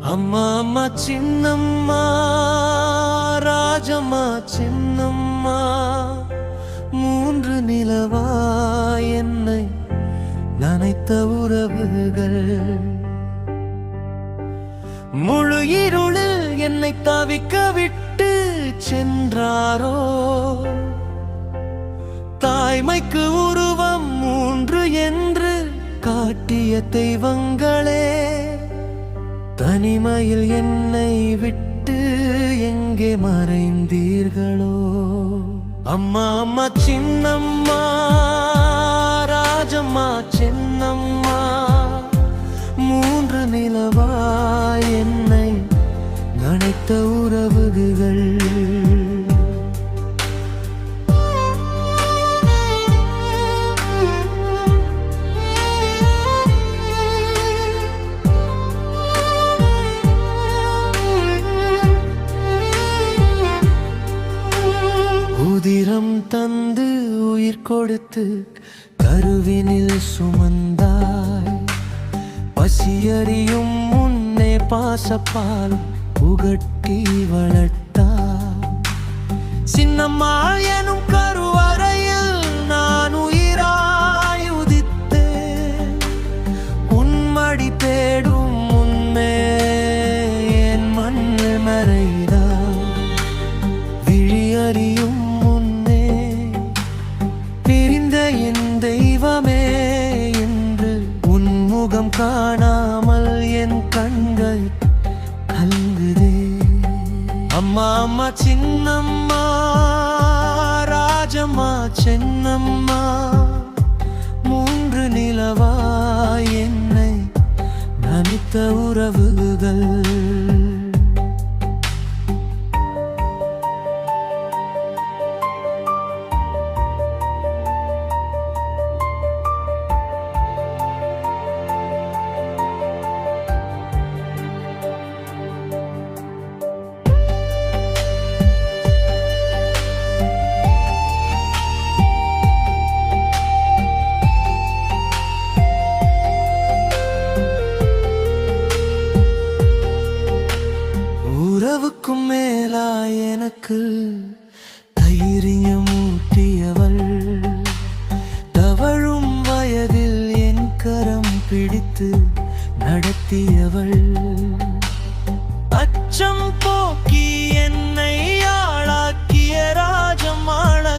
அம்மா அம்மா சின்னம்மா ராஜம்மா சின்னம்மா மூன்று நிலவா என்னை நனைத்த உறவுகள் முழு இருளில் என்னை தவிக்க விட்டு சென்றாரோ தாய்மைக்கு உருவம் மூன்று என்று காட்டிய தெய்வங்களே தனிமையில் என்னை விட்டு எங்கே மறைந்தீர்களோ அம்மா அம்மா சின்னம்மா ராஜம்மா சின்னம்மா மூன்று நிலவா என்னை நனைத்த உறவுகள் உதிரம் தந்து உயிர் கொடுத்து கருவினில் சுமந்தாய் பசியறியும் முன்னே பாசப்பால் புகட்டி வளர்த்தாய் சின்னம்மா எனும் கருவறையில் நான் உயிராய் உதித்தேன் உன்மடி தேடும் முன்னே என் மண்ணில் மறைந்தாய் விழியறியும் தெய்வமே என்று உன்முகம் காணாமல் என் கண்கள் கலங்குதே அம்மா அம்மா சின்னம்மா ராஜம்மா சின்னம்மா மூன்று நிலவா என்னை நனைத்த உறவுகள் உறவுக்கும் மேலா எனக்கு தைரியம் ஊட்டியவள் தவழும் வயதில் என் கரம் பிடித்து நடத்தியவள்